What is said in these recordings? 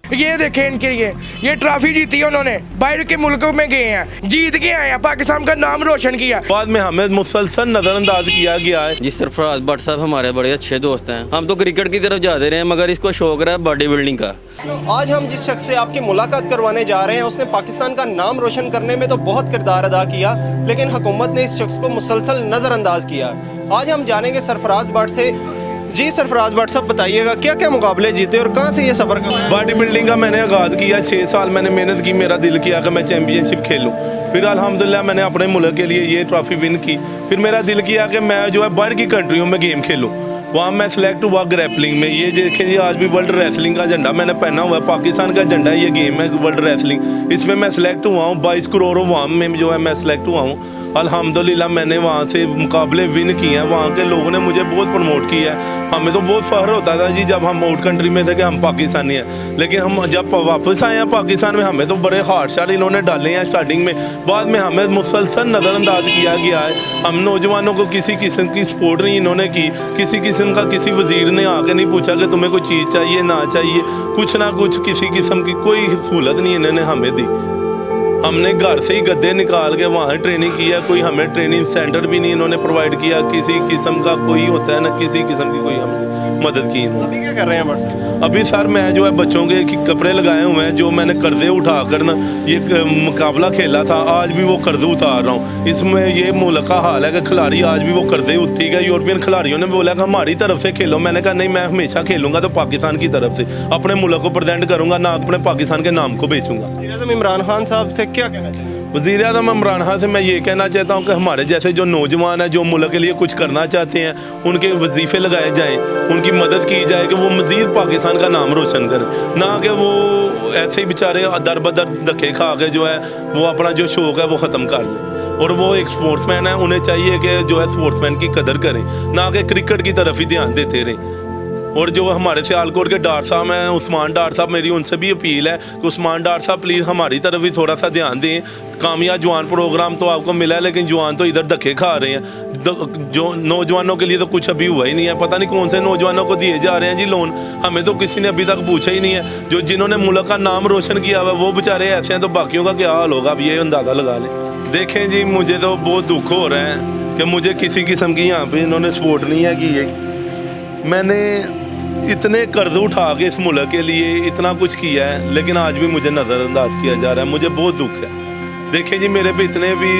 ये देखें इनके ये ट्रॉफी जीती है उन्होंने, बाहर के मुल्कों में गए हैं, जीत के आए हैं, पाकिस्तान का नाम रोशन किया। बाद में हमें मुसलसल नजरअंदाज किया गया है। जी सरफराज भट्ट साहब हमारे बड़े अच्छे दोस्त हैं, हम तो क्रिकेट की तरफ जाते रहे हैं मगर इसको शौक रहा है बॉडी बिल्डिंग का। आज हम जिस शख्स से आपकी मुलाकात करवाने जा रहे हैं उसने पाकिस्तान का नाम रोशन करने में तो बहुत किरदार अदा किया, लेकिन हुकूमत ने इस शख्स को मुसलसल नज़रअंदाज किया। आज हम जानेंगे सरफराज भट्ट से। जी सरफराज भट्ट साहब बताइएगा क्या क्या मुकाबले जीते और कहाँ से ये सफ़र कर। बॉडी बिल्डिंग का मैंने आगाज़ किया, 6 साल मैंने मेहनत की, मेरा दिल किया कि मैं चैम्पियनशिप खेलूँ। फिर अल्हम्दुलिल्लाह मैंने अपने मुल्क के लिए ये ट्रॉफी विन की। फिर मेरा दिल किया कि मैं जो है बाहर की कंट्रियों में गेम खेलूँ, वहाँ मैं सिलेक्ट हुआ ग्रैपलिंग में। ये देखें जी आज भी वर्ल्ड रेसलिंग का झंडा मैंने पहना हुआ है, पाकिस्तान का झंडा ये गेम है वर्ल्ड रेसलिंग, इसमें मैं सिलेक्ट हुआ हूँ। 22 करोड़ वहाँ में जो है मैं सिलेक्ट हुआ हूँ। अल्हम्दुलिल्लाह मैंने वहाँ से मुकाबले विन किए हैं, वहाँ के लोगों ने मुझे बहुत प्रमोट किया है। हमें तो बहुत फ़ख्र होता था जी जब हम आउट कंट्री में थे कि हम पाकिस्तानी हैं, लेकिन हम जब वापस आए हैं पाकिस्तान में हमें तो बड़े हार्ड शाट इन्होंने डाले हैं स्टार्टिंग में, बाद में हमें मुसलसल नज़रअंदाज किया गया है। हम नौजवानों को किसी किस्म की सपोर्ट नहीं इन्होंने की, किसी किस्म का किसी वज़ीर ने आके नहीं पूछा कि तुम्हें कोई चीज़ चाहिए ना चाहिए, कुछ ना कुछ किसी किस्म की कोई सहूलत नहीं इन्होंने हमें दी। हमने घर से ही गद्दे निकाल के वहाँ ट्रेनिंग किया, कोई हमें ट्रेनिंग सेंटर भी नहीं इन्होंने प्रोवाइड किया, किसी किस्म का कोई होता है ना किसी किस्म की कोई हमने मदद की इन्होंने। अभी क्या कर रहे हैं भट्ट? अभी सर मैं जो है बच्चों के कपड़े लगाए हुए हैं, जो मैंने कर्जे उठा कर ना ये मुकाबला खेला था, आज भी वो कर्जे उतार रहा हूँ। इसमें ये मुल्क का हाल है कि खिलाड़ी आज भी वो कर्जे ठीक है। यूरोपियन खिलाड़ियों ने बोला कि हमारी तरफ से खेलो, मैंने कहा नहीं मैं हमेशा खेलूंगा तो पाकिस्तान की तरफ से, अपने मुल्क को प्रेजेंट करूंगा, ना अपने पाकिस्तान के नाम को बेचूंगा। वज़ीर-ए-आज़म इमरान खान साहब से क्या कहना चाहिए? वज़ीर-ए-आज़म इमरान खान से मैं ये कहना चाहता हूँ कि हमारे जैसे जो नौजवान हैं जो मुल्क के लिए कुछ करना चाहते हैं, उनके वजीफ़े लगाए जाएँ, उनकी मदद की जाए कि वो मज़ीद पाकिस्तान का नाम रोशन करें, ना कि वो ऐसे ही बेचारे दर बदर धक्के खा के जो है वो अपना जो शौक़ है वो ख़त्म कर लें। और वो एक स्पोर्ट्समैन है, उन्हें चाहिए कि जो है स्पोर्ट्समैन की कदर करें, ना कि क्रिकेट की तरफ ही ध्यान देते रहें। और जो हमारे सियालकोट के डार साहब हैं उस्मान डार साहब, मेरी उनसे भी अपील है कि उस्मान डार साहब प्लीज़ हमारी तरफ भी थोड़ा सा ध्यान दें। कामयाब जवान प्रोग्राम तो आपको मिला है, लेकिन जवान तो इधर धक्के खा रहे हैं। जो नौजवानों के लिए तो कुछ अभी हुआ ही नहीं है, पता नहीं कौन से नौजवानों को दिए जा रहे हैं जी लोन, हमें तो किसी ने अभी तक पूछा ही नहीं है। जो जिन्होंने मुल्क का नाम रोशन किया हुआ वो बेचारे ऐसे हैं, तो बाकियों का क्या हाल होगा अब ये अंदाज़ा लगा लें। देखें जी मुझे तो बहुत दुख हो रहा है कि मुझे किसी किस्म की यहाँ पर इन्होंने सपोर्ट नहीं है की। मैंने इतने कर्ज उठा के इस मुल्क के लिए इतना कुछ किया है, लेकिन आज भी मुझे नज़रअंदाज किया जा रहा है, मुझे बहुत दुख है। देखिए जी मेरे पे इतने भी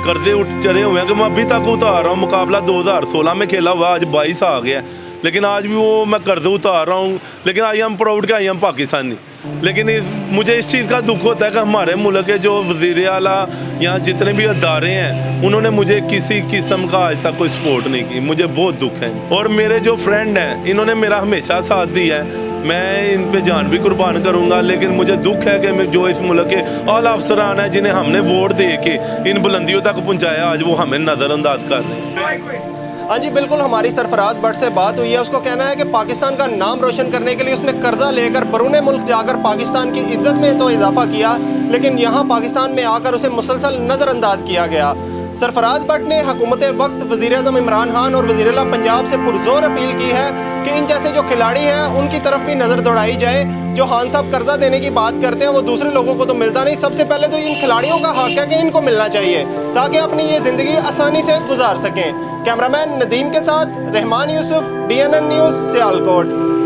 कर्जे चढ़े हुए हैं कि मैं अभी तक उतार रहा हूँ। मुकाबला 2016 में खेला हुआ, आज 22 आ गया, लेकिन आज भी वो मैं कर्ज उतार रहा हूँ। लेकिन आई एम प्राउड कि आई एम पाकिस्तानी। लेकिन मुझे इस चीज़ का दुख होता है कि हमारे मुल्क के जो वज़ीर आला या जितने भी अदारे हैं उन्होंने मुझे किसी किस्म का आज तक कोई सपोर्ट नहीं की, मुझे बहुत दुख है। और मेरे जो फ्रेंड हैं इन्होंने मेरा हमेशा साथ दिया है, मैं इन पे जान भी कुर्बान करूंगा, लेकिन मुझे दुख है कि जो इस मुल्क के आला अफसरान हैं जिन्हें हमने वोट दे के इन बुलंदियों तक पहुँचाया, आज वो हमें नज़रअंदाज कर रहे हैं। हाँ जी बिल्कुल, हमारी सरफराज भट्ट से बात हुई है। उसको कहना है कि पाकिस्तान का नाम रोशन करने के लिए उसने कर्जा लेकर बरूने मुल्क जाकर पाकिस्तान की इज्जत में तो इजाफा किया, लेकिन यहाँ पाकिस्तान में आकर उसे मुसलसल नज़रअंदाज किया गया। सरफराज भट्ट ने हुकूमत वक्त वज़ीर-ए-आज़म इमरान खान और वज़ीर-ए-आला पंजाब से पुरजोर अपील की है कि इन जैसे जो खिलाड़ी हैं उनकी तरफ भी नज़र दौड़ाई जाए। जो खान साहब कर्जा देने की बात करते हैं वो दूसरे लोगों को तो मिलता नहीं, सबसे पहले तो इन खिलाड़ियों का हक है कि इनको मिलना चाहिए ताकि अपनी ये ज़िंदगी आसानी से गुजार सकें। कैमरामैन नदीम के साथ रहमान यूसुफ, DNN न्यूज़, सियालकोट।